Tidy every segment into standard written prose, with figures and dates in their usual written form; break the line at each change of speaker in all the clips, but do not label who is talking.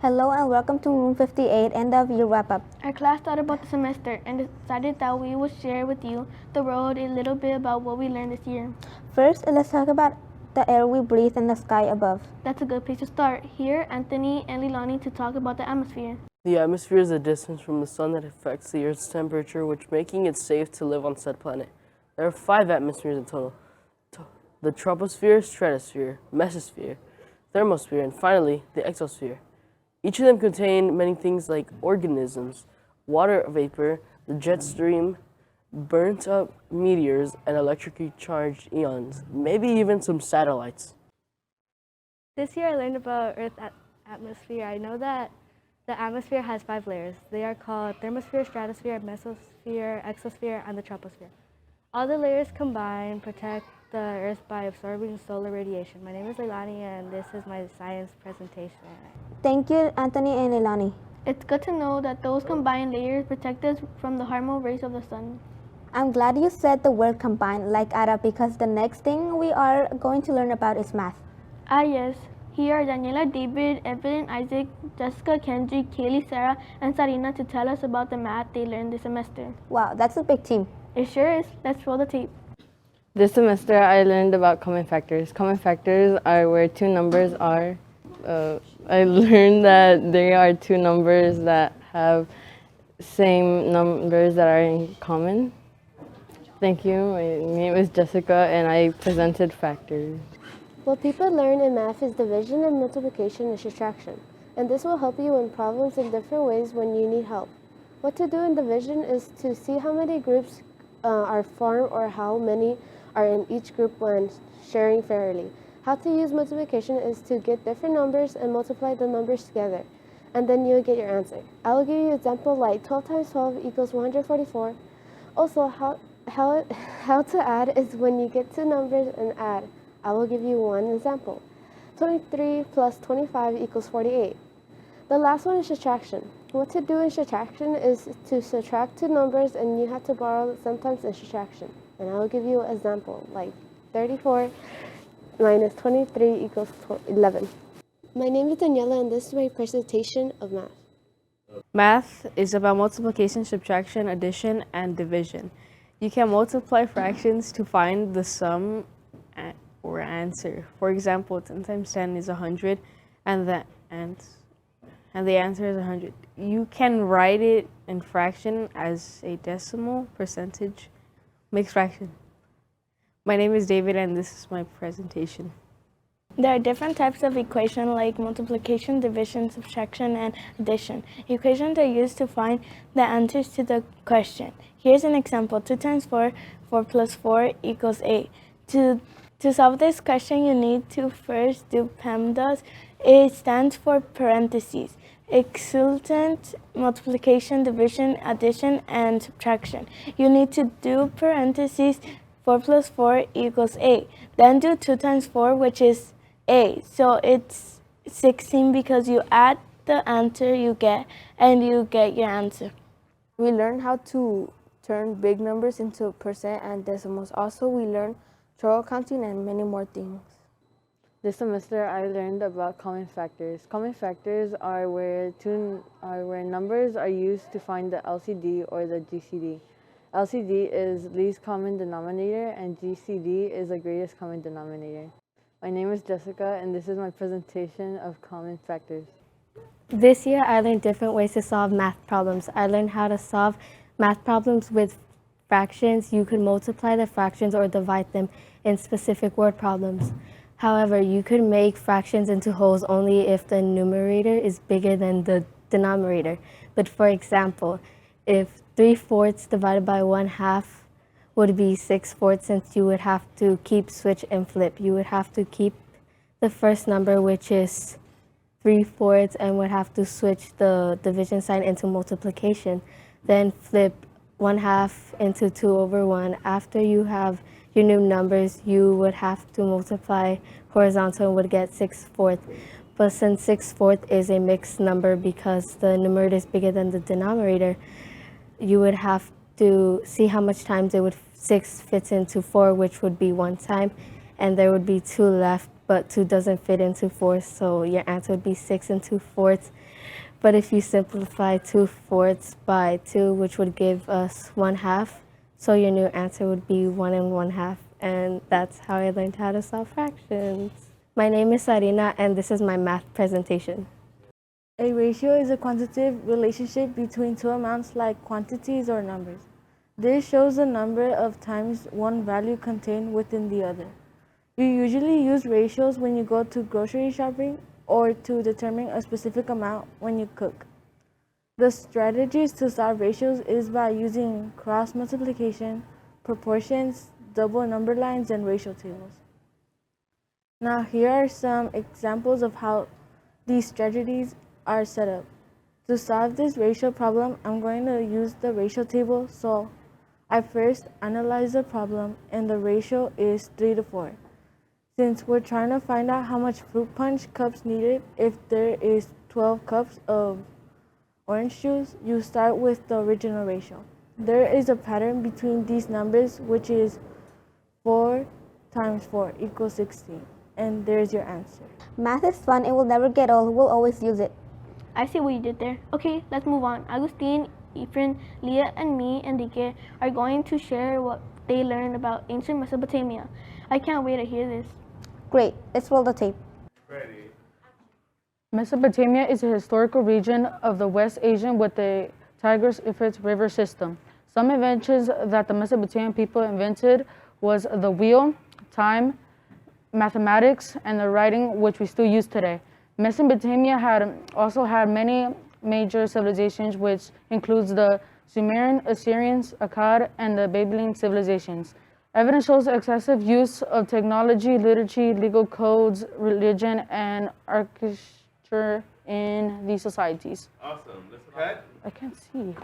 Hello and welcome to Room 58 End of Year Wrap Up.
Our class thought about the semester and decided that we would share with you, the world, a little bit about what we learned this year.
First, let's talk about the air we breathe and the sky above.
That's a good place to start. Here, Anthony and Leilani to talk about the atmosphere.
The atmosphere is a distance from the sun that affects the Earth's temperature, which making it safe to live on said planet. There are 5 atmospheres in total. The troposphere, stratosphere, mesosphere, thermosphere, and finally, the exosphere. Each of them contain many things like organisms, water vapor, the jet stream, burnt up meteors, and electrically charged ions, maybe even some satellites.
This year I learned about Earth's atmosphere. I know that the atmosphere has 5 layers. They are called thermosphere, stratosphere, mesosphere, exosphere, and the troposphere. All the layers combined protect the Earth by absorbing solar radiation. My name is Leilani and this is my science presentation.
Thank you, Anthony and Leilani.
It's good to know that those combined layers protect us from the harmful rays of the sun.
I'm glad you said the word combined like Ara because the next thing we are going to learn about is math.
Ah yes, here are Daniela, David, Evelyn, Isaac, Jessica, Kenji, Kaylee, Sarah, and Sarina to tell us about the math they learned this semester.
Wow, that's a big team.
It sure is. Let's roll the tape.
This semester I learned about common factors. Common factors are where two numbers are. I learned that there are two numbers that have same numbers that are in common. Thank you. My name is Jessica and I presented factors.
What people learn in math is division and multiplication and subtraction, and this will help you in problems in different ways when you need help. What to do in division is to see how many groups are formed or how many are in each group when sharing fairly. How to use multiplication is to get different numbers and multiply the numbers together, and then you'll get your answer. I will give you an example like 12 times 12 equals 144. Also, how to add is when you get two numbers and add. I will give you one example. 23 plus 25 equals 48. The last one is subtraction. What to do in subtraction is to subtract two numbers and you have to borrow sometimes in subtraction. And I will give you an example like 34 minus 23 equals 11. My name is Daniela and this is my presentation of math.
Math is about multiplication, subtraction, addition, and division. You can multiply fractions to find the sum or answer. For example, 10 times 10 is 100 and the answer is 100. You can write it in fraction as a decimal, percentage, mixed fraction. My name is David and this is my presentation.
There are different types of equation like multiplication, division, subtraction, and addition. Equations are used to find the answers to the question. Here's an example. 2 times 4, 4 plus 4 equals 8. To solve this question, you need to first do PEMDAS. It stands for parentheses, exultant, multiplication, division, addition, and subtraction. You need to do parentheses, 4 plus 4 equals 8. Then do 2 times 4, which is 8. So it's 16 because you add the answer you get and you get your answer.
We learn how to turn big numbers into percent and decimals. Also, we learn total counting and many more things.
This semester I learned about common factors. Common factors are where numbers are used to find the LCD or the GCD. LCD is least common denominator and GCD is the greatest common denominator. My name is Jessica and this is my presentation of common factors.
This year I learned different ways to solve math problems. I learned how to solve math problems with fractions. You could multiply the fractions or divide them in specific word problems. However, you could make fractions into wholes only if the numerator is bigger than the denominator. But for example, if 3/4 divided by 1/2 would be 6/4, since you would have to keep, switch, and flip. You would have to keep the first number, which is 3/4, and would have to switch the division sign into multiplication. Then flip 1/2 into 2/1. After you have your new numbers, you would have to multiply horizontal and would get 6/4. But since 6/4 is a mixed number because the numerator is bigger than the denominator, you would have to see how much times 6 fits into 4, which would be 1 time, and there would be 2 left, but 2 doesn't fit into 4, so your answer would be 6 2/4. But if you simplify 2/4 by 2, which would give us 1/2, so your new answer would be 1 and 1/2. And that's how I learned how to solve fractions. My name is Sarina, and this is my math presentation.
A ratio is a quantitative relationship between two amounts like quantities or numbers. This shows the number of times one value contained within the other. You usually use ratios when you go to grocery shopping or to determine a specific amount when you cook. The strategies to solve ratios is by using cross multiplication, proportions, double number lines, and ratio tables. Now here are some examples of how these strategies are set up. To solve this ratio problem, I'm going to use the ratio table. So I first analyze the problem and the ratio is 3 to 4. Since we're trying to find out how much fruit punch cups needed, if there is 12 cups of orange juice, you start with the original ratio. There is a pattern between these numbers, which is 4 times 4 equals 16. And there's your answer.
Math is fun. It will never get old. We'll always use it.
I see what you did there. Okay, let's move on. Agustin, Efren, Leah, and me, Enrique, are going to share what they learned about ancient Mesopotamia. I can't wait to hear this.
Great. Let's roll the tape.
Mesopotamia is a historical region of the West Asian with the Tigris-Euphrates river system. Some inventions that the Mesopotamian people invented was the wheel, time, mathematics, and the writing, which we still use today. Mesopotamia also had many major civilizations, which includes the Sumerian, Assyrians, Akkad, and the Babylonian civilizations. Evidence shows excessive use of technology, literature, legal codes, religion, and architecture in these societies.
Awesome. Okay.
I can't see.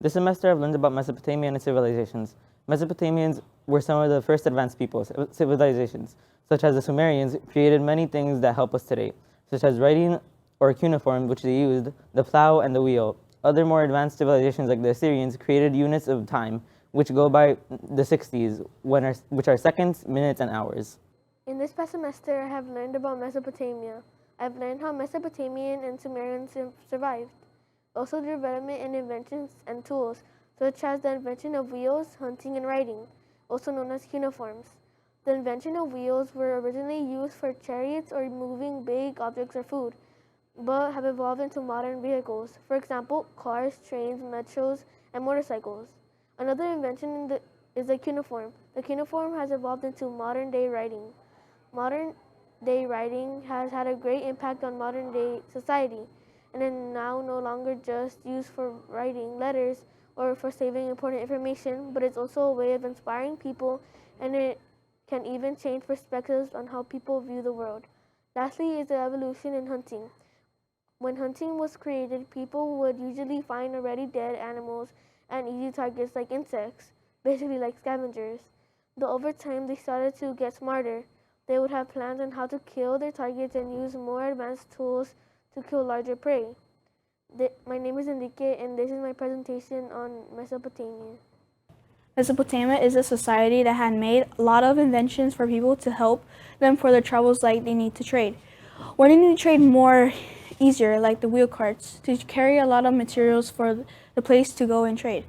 This semester I've learned about Mesopotamia and its civilizations. Mesopotamians were some of the first advanced peoples, civilizations, such as the Sumerians, created many things that help us today, such as writing or cuneiform, which they used, the plow, and the wheel. Other more advanced civilizations like the Assyrians created units of time, which go by the 60s, which are seconds, minutes, and hours.
In this past semester, I have learned about Mesopotamia. I've learned how Mesopotamian and Sumerians survived. Also, the development in inventions and tools, such as the invention of wheels, hunting, and writing, also known as cuneiforms. The invention of wheels were originally used for chariots or moving big objects or food, but have evolved into modern vehicles. For example, cars, trains, metros, and motorcycles. Another invention is the cuneiform. The cuneiform has evolved into modern-day writing. Modern-day writing has had a great impact on modern-day society, and is now no longer just used for writing letters or for saving important information, but it's also a way of inspiring people, and it can even change perspectives on how people view the world. Lastly is the evolution in hunting. When hunting was created, people would usually find already dead animals and easy targets like insects, basically like scavengers. Though over time they started to get smarter. They would have plans on how to kill their targets and use more advanced tools to kill larger prey. My name is Enrique, and this is my presentation on Mesopotamia.
Mesopotamia is a society that had made a lot of inventions for people to help them for their travels, like they need to trade. When they need to trade more easier, like the wheel carts, to carry a lot of materials for the place to go and trade.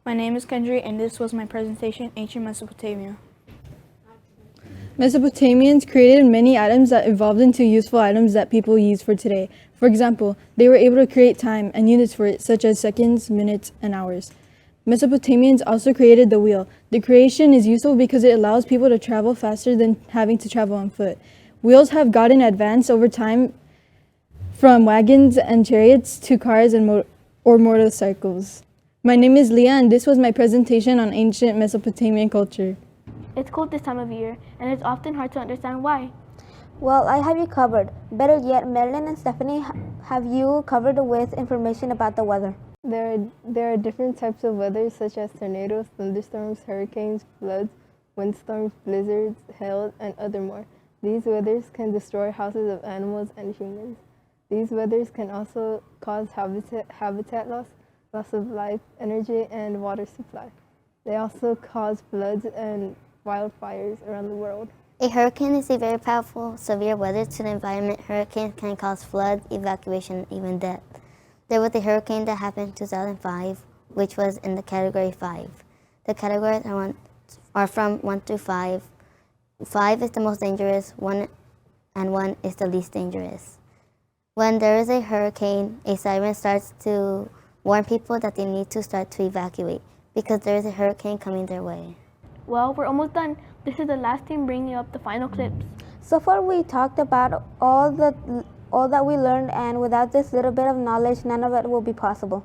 My name is Kendry, and this was my presentation, Ancient Mesopotamia.
Mesopotamians created many items that evolved into useful items that people use for today. For example, they were able to create time and units for it, such as seconds, minutes, and hours. Mesopotamians also created the wheel. The creation is useful because it allows people to travel faster than having to travel on foot. Wheels have gotten advanced over time, from wagons and chariots to cars and motorcycles. My name is Leah, and this was my presentation on ancient Mesopotamian culture.
It's cold this time of year, and it's often hard to understand why.
Well, I have you covered. Better yet, Marilyn and Stephanie have you covered with information about the weather.
There are different types of weather, such as tornadoes, thunderstorms, hurricanes, floods, windstorms, blizzards, hail, and other more. These weathers can destroy houses of animals and humans. These weathers can also cause habitat loss of life, energy, and water supply. They also cause floods and wildfires around the world.
A hurricane is a very powerful, severe weather to the environment. Hurricanes can cause floods, evacuation, and even death. There was a hurricane that happened in 2005, which was in the category 5. The categories are from 1 to 5. 5 is the most dangerous, 1 is the least dangerous. When there is a hurricane, a siren starts to warn people that they need to start to evacuate because there is a hurricane coming their way.
Well, we're almost done. This is the last team bringing up the final clips.
So far, we talked about all that we learned, and without this little bit of knowledge, none of it will be possible.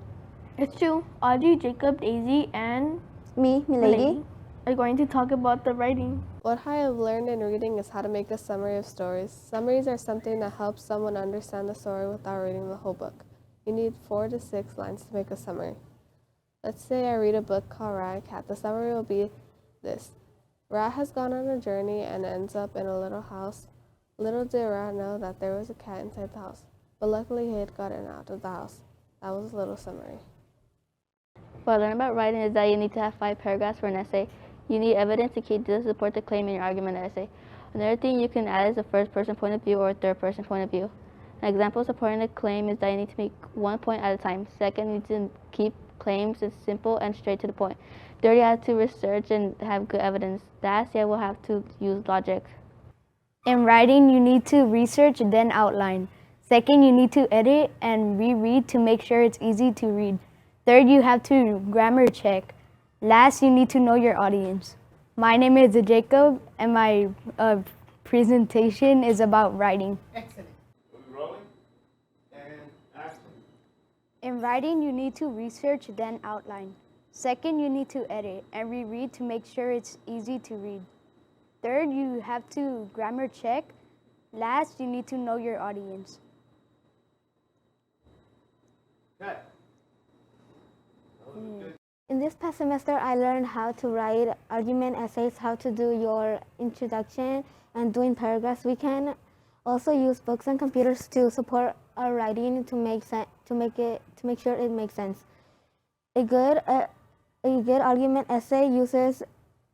It's true. Audrey, Jacob, Daisy, and
Me, Milady,
are going to talk about the writing.
What I have learned in reading is how to make a summary of stories. Summaries are something that helps someone understand the story without reading the whole book. You need 4 to 6 lines to make a summary. Let's say I read a book called Rat and Cat. The summary will be this. Rat has gone on a journey and ends up in a little house. Little did Rat know that there was a cat inside the house, but luckily he had gotten out of the house. That was a little summary.
What I learned about writing is that you need to have 5 paragraphs for an essay. You need evidence to support the claim in your argument essay. Another thing you can add is a first-person point of view or a third-person point of view. An example of supporting a claim is that you need to make one point at a time. Second, you need to keep claims simple and straight to the point. Third, you have to research and have good evidence. Last, you will have to use logic.
In writing, you need to research, then outline. Second, you need to edit and reread to make sure it's easy to read. Third, you have to grammar check. Last, you need to know your audience. My name is Jacob, and my presentation is about writing.
Excellent. We're rolling and action.
In writing, you need to research, then outline. Second, you need to edit and reread to make sure it's easy to read. Third, you have to grammar check. Last, you need to know your audience.
Okay.
In this past semester, I learned how to write argument essays, how to do your introduction, and doing paragraphs. We can also use books and computers to support our writing to make sure it makes sense. A good argument essay uses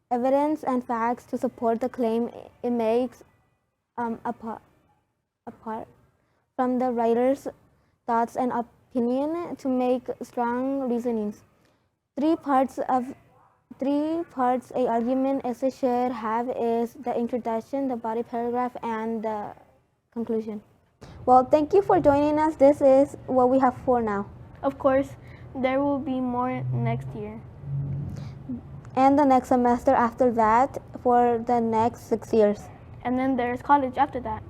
evidence and facts to support the claim it makes apart from the writer's thoughts and opinion to make strong reasonings. Three parts a argument essay should have is the introduction, the body paragraph, and the conclusion. Well, thank you for joining us. This is what we have for now.
Of course, there will be more next year.
And the next semester after that for the next 6 years.
And then there's college after that.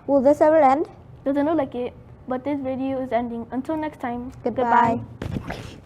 Will this ever end?
Doesn't look like it, but this video is ending. Until next time,
Goodbye.
Goodbye.